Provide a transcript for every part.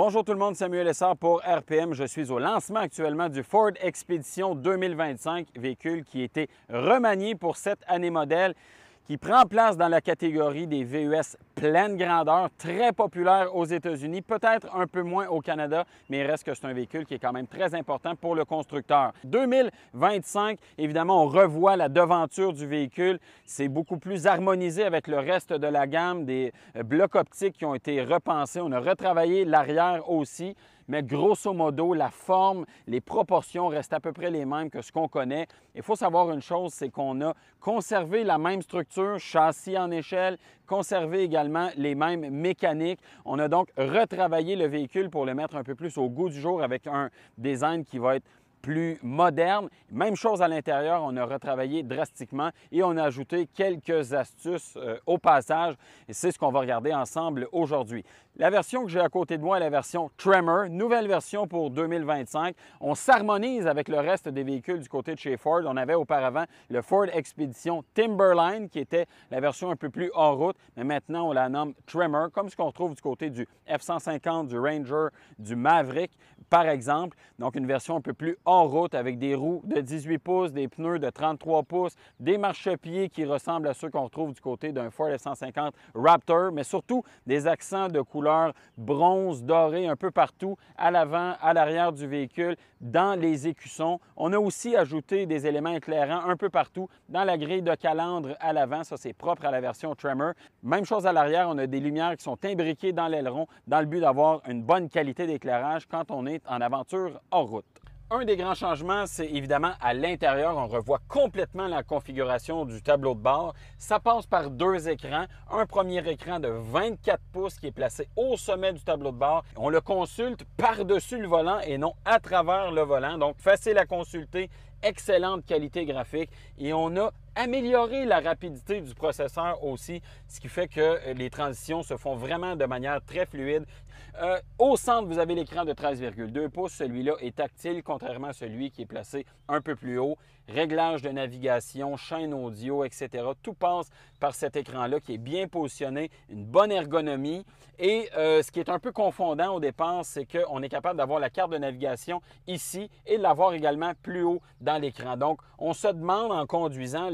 Bonjour tout le monde, Samuel Essard pour RPM. Je suis au lancement actuellement du Ford Expedition 2025, véhicule qui a été remanié pour cette année modèle, qui prend place dans la catégorie des VUS pleine grandeur, très populaire aux États-Unis, peut-être un peu moins au Canada, mais il reste que c'est un véhicule qui est quand même très important pour le constructeur. 2025, évidemment, on revoit la devanture du véhicule. C'est beaucoup plus harmonisé avec le reste de la gamme, des blocs optiques qui ont été repensés. On a retravaillé l'arrière aussi. Mais grosso modo, la forme, les proportions restent à peu près les mêmes que ce qu'on connaît. Il faut savoir une chose, c'est qu'on a conservé la même structure, châssis en échelle, conservé également les mêmes mécaniques. On a donc retravaillé le véhicule pour le mettre un peu plus au goût du jour avec un design qui va être plus moderne. Même chose à l'intérieur, on a retravaillé drastiquement et on a ajouté quelques astuces au passage. Et c'est ce qu'on va regarder ensemble aujourd'hui. La version que j'ai à côté de moi est la version Tremor, nouvelle version pour 2025. On s'harmonise avec le reste des véhicules du côté de chez Ford. On avait auparavant le Ford Expedition Timberline qui était la version un peu plus hors route, mais maintenant on la nomme Tremor, comme ce qu'on retrouve du côté du F-150, du Ranger, du Maverick, par exemple. Donc une version un peu plus hors route avec des roues de 18 pouces, des pneus de 33 pouces, des marchepieds qui ressemblent à ceux qu'on retrouve du côté d'un Ford F-150 Raptor, mais surtout des accents de couleur bronze, doré un peu partout, à l'avant, à l'arrière du véhicule, dans les écussons. On a aussi ajouté des éléments éclairants un peu partout dans la grille de calandre à l'avant. Ça, c'est propre à la version Tremor. Même chose à l'arrière, on a des lumières qui sont imbriquées dans l'aileron dans le but d'avoir une bonne qualité d'éclairage quand on est en aventure hors route. Un des grands changements, c'est évidemment à l'intérieur. On revoit complètement la configuration du tableau de bord. Ça passe par deux écrans. Un premier écran de 24 pouces qui est placé au sommet du tableau de bord. On le consulte par-dessus le volant et non à travers le volant. Donc, facile à consulter, excellente qualité graphique et on a amélioré la rapidité du processeur aussi, ce qui fait que les transitions se font vraiment de manière très fluide. Au centre, vous avez l'écran de 13,2 pouces. Celui-là est tactile, contrairement à celui qui est placé un peu plus haut. Réglage de navigation, chaîne audio, etc. Tout passe par cet écran-là qui est bien positionné, une bonne ergonomie. Et ce qui est un peu confondant au départ, c'est qu'on est capable d'avoir la carte de navigation ici et de l'avoir également plus haut dans l'écran. Donc, on se demande en conduisant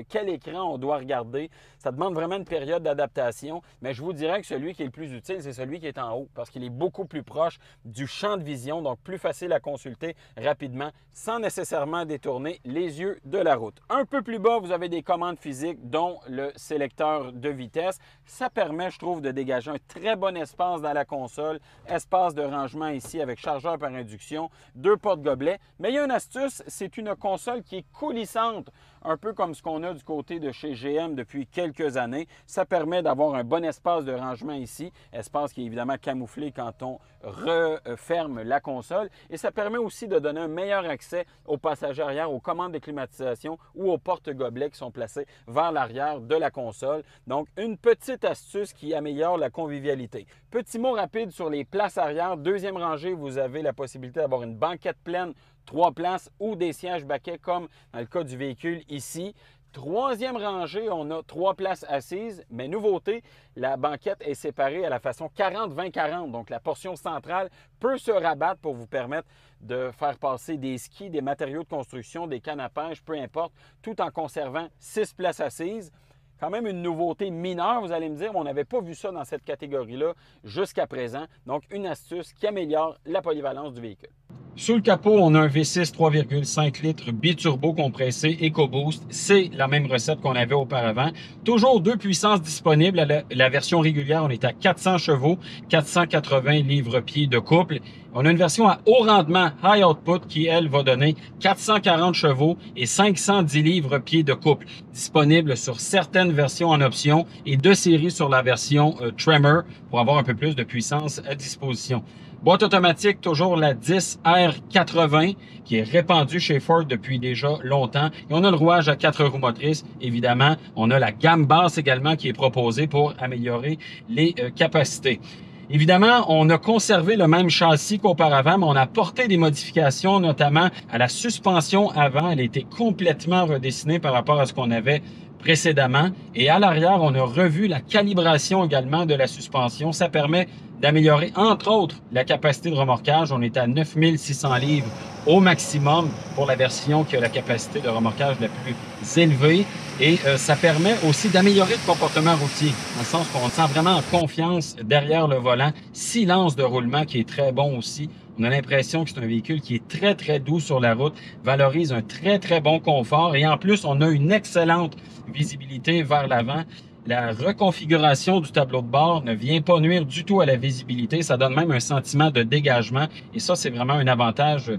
quel écran on doit regarder. Ça demande vraiment une période d'adaptation, mais je vous dirais que celui qui est le plus utile, c'est celui qui est en haut parce qu'il est beaucoup plus proche du champ de vision, donc plus facile à consulter rapidement sans nécessairement détourner les yeux de la route. Un peu plus bas, vous avez des commandes physiques, dont le sélecteur de vitesse. Ça permet, je trouve, de dégager un très bon espace dans la console. Espace de rangement ici avec chargeur par induction, deux porte-gobelets. Mais il y a une astuce, c'est une console qui est coulissante, un peu comme ce qu'on a du côté de chez GM depuis quelques années. Ça permet d'avoir un bon espace de rangement ici, espace qui est évidemment camouflé quand on referme la console. Et ça permet aussi de donner un meilleur accès aux passagers arrière, aux commandes de climatisation ou aux porte-gobelets qui sont placés vers l'arrière de la console. Donc, une petite astuce qui améliore la convivialité. Petit mot rapide sur les places arrière. Deuxième rangée, vous avez la possibilité d'avoir une banquette pleine, 3 places ou des sièges baquets comme dans le cas du véhicule ici. Troisième rangée, on a 3 places assises, mais nouveauté, la banquette est séparée à la façon 40-20-40. Donc, la portion centrale peut se rabattre pour vous permettre de faire passer des skis, des matériaux de construction, des cannes à pêche, peu importe, tout en conservant 6 places assises. Quand même une nouveauté mineure, vous allez me dire, mais on n'avait pas vu ça dans cette catégorie-là jusqu'à présent. Donc, une astuce qui améliore la polyvalence du véhicule. Sous le capot, on a un V6 3,5 litres biturbo compressé EcoBoost. C'est la même recette qu'on avait auparavant. Toujours deux puissances disponibles. La version régulière, on est à 400 chevaux, 480 livres-pieds de couple. On a une version à haut rendement, High Output, qui, elle, va donner 440 chevaux et 510 livres-pieds de couple. Disponible sur certaines versions en option et de série sur la version Tremor pour avoir un peu plus de puissance à disposition. Boîte automatique, toujours la 10R80 qui est répandue chez Ford depuis déjà longtemps. Et on a le rouage à 4 roues motrices, évidemment. On a la gamme basse également qui est proposée pour améliorer les capacités. Évidemment, on a conservé le même châssis qu'auparavant, mais on a apporté des modifications, notamment à la suspension avant. Elle a été complètement redessinée par rapport à ce qu'on avait précédemment. Et à l'arrière, on a revu la calibration également de la suspension. Ça permet d'améliorer, entre autres, la capacité de remorquage. On est à 9600 livres au maximum pour la version qui a la capacité de remorquage la plus élevée. Et ça permet aussi d'améliorer le comportement routier, dans le sens qu'on se sent vraiment en confiance derrière le volant. Silence de roulement qui est très bon aussi. On a l'impression que c'est un véhicule qui est très, très doux sur la route, valorise un très, très bon confort. Et en plus, on a une excellente visibilité vers l'avant. La reconfiguration du tableau de bord ne vient pas nuire du tout à la visibilité. Ça donne même un sentiment de dégagement. Et ça, c'est vraiment un avantage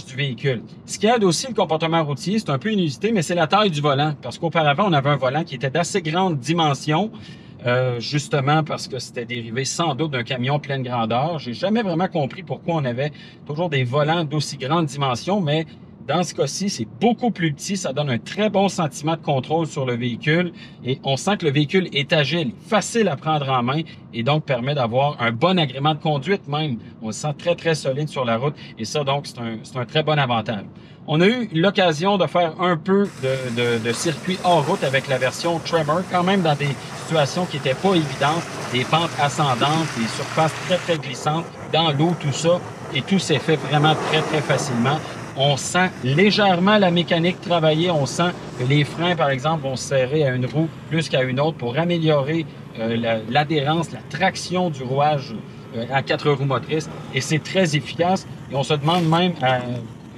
du véhicule. Ce qui aide aussi le comportement routier, c'est un peu inusité, mais c'est la taille du volant. Parce qu'auparavant, on avait un volant qui était d'assez grande dimension. Justement parce que c'était dérivé sans doute d'un camion pleine grandeur. J'ai jamais vraiment compris pourquoi on avait toujours des volants d'aussi grande dimension, mais dans ce cas-ci, c'est beaucoup plus petit. Ça donne un très bon sentiment de contrôle sur le véhicule et on sent que le véhicule est agile, facile à prendre en main et donc permet d'avoir un bon agrément de conduite même. On le sent très, très solide sur la route et ça, donc, c'est un très bon avantage. On a eu l'occasion de faire un peu de circuit hors route avec la version Tremor, quand même dans des situations qui n'étaient pas évidentes, des pentes ascendantes, des surfaces très, très glissantes, dans l'eau, tout ça, et tout s'est fait vraiment très, très facilement. On sent légèrement la mécanique travailler. On sent que les freins, par exemple, vont se serrer à une roue plus qu'à une autre pour améliorer l'adhérence, la traction du rouage à 4 roues motrices. Et c'est très efficace. Et on se demande même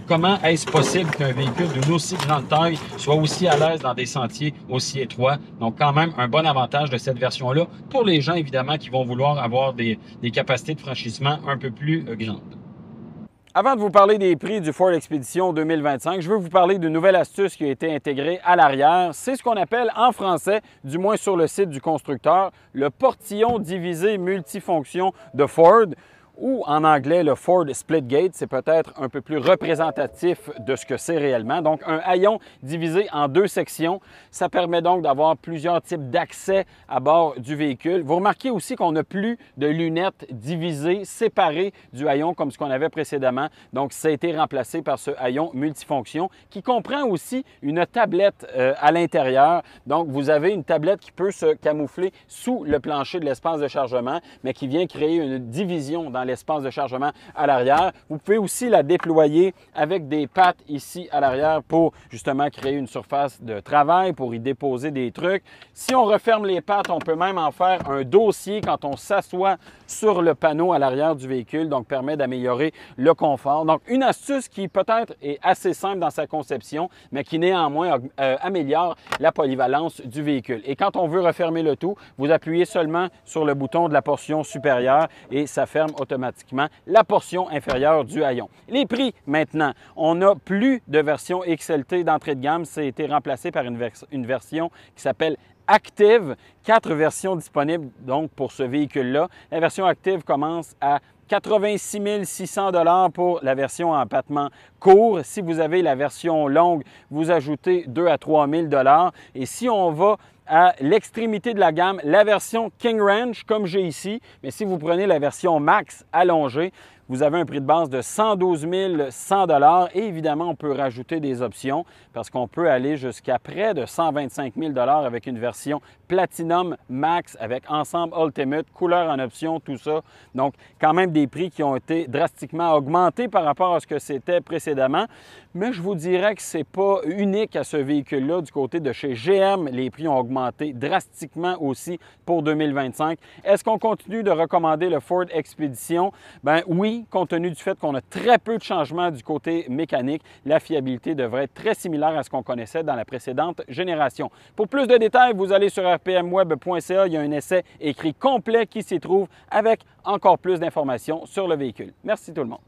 comment est-ce possible qu'un véhicule d'une aussi grande taille soit aussi à l'aise dans des sentiers aussi étroits. Donc, quand même, un bon avantage de cette version-là pour les gens, évidemment, qui vont vouloir avoir des capacités de franchissement un peu plus grandes. Avant de vous parler des prix du Ford Expedition 2025, je veux vous parler d'une nouvelle astuce qui a été intégrée à l'arrière. C'est ce qu'on appelle en français, du moins sur le site du constructeur, le portillon divisé multifonction de Ford, ou en anglais le Ford Splitgate. C'est peut-être un peu plus représentatif de ce que c'est réellement. Donc, un haillon divisé en 2 sections. Ça permet donc d'avoir plusieurs types d'accès à bord du véhicule. Vous remarquez aussi qu'on n'a plus de lunettes divisées, séparées du haillon comme ce qu'on avait précédemment. Donc, ça a été remplacé par ce haillon multifonction qui comprend aussi une tablette à l'intérieur. Donc, vous avez une tablette qui peut se camoufler sous le plancher de l'espace de chargement, mais qui vient créer une division dans l'espace de chargement à l'arrière. Vous pouvez aussi la déployer avec des pattes ici à l'arrière pour justement créer une surface de travail, pour y déposer des trucs. Si on referme les pattes, on peut même en faire un dossier quand on s'assoit sur le panneau à l'arrière du véhicule, donc permet d'améliorer le confort. Donc, une astuce qui peut-être est assez simple dans sa conception, mais qui néanmoins améliore la polyvalence du véhicule. Et quand on veut refermer le tout, vous appuyez seulement sur le bouton de la portion supérieure et ça ferme automatiquement la portion inférieure du haillon. Les prix, maintenant, on n'a plus de version XLT d'entrée de gamme. Ça a été remplacé par une version qui s'appelle Active. 4 versions disponibles donc pour ce véhicule-là. La version Active commence à 86 600 $ pour la version en empattement court. Si vous avez la version longue, vous ajoutez 2 000 à 3 000 $. Et si on va à l'extrémité de la gamme, la version King Ranch, comme j'ai ici, mais si vous prenez la version Max allongée, vous avez un prix de base de 112 100 $ et évidemment, on peut rajouter des options parce qu'on peut aller jusqu'à près de 125 000 $ avec une version Platinum Max avec ensemble Ultimate, couleur en option, tout ça. Donc, quand même des prix qui ont été drastiquement augmentés par rapport à ce que c'était précédemment. Mais je vous dirais que ce n'est pas unique à ce véhicule-là. Du côté de chez GM, les prix ont augmenté drastiquement aussi pour 2025. Est-ce qu'on continue de recommander le Ford Expedition? Bien oui, compte tenu du fait qu'on a très peu de changements du côté mécanique, la fiabilité devrait être très similaire à ce qu'on connaissait dans la précédente génération. Pour plus de détails, vous allez sur rpmweb.ca. Il y a un essai écrit complet qui s'y trouve avec encore plus d'informations sur le véhicule. Merci tout le monde.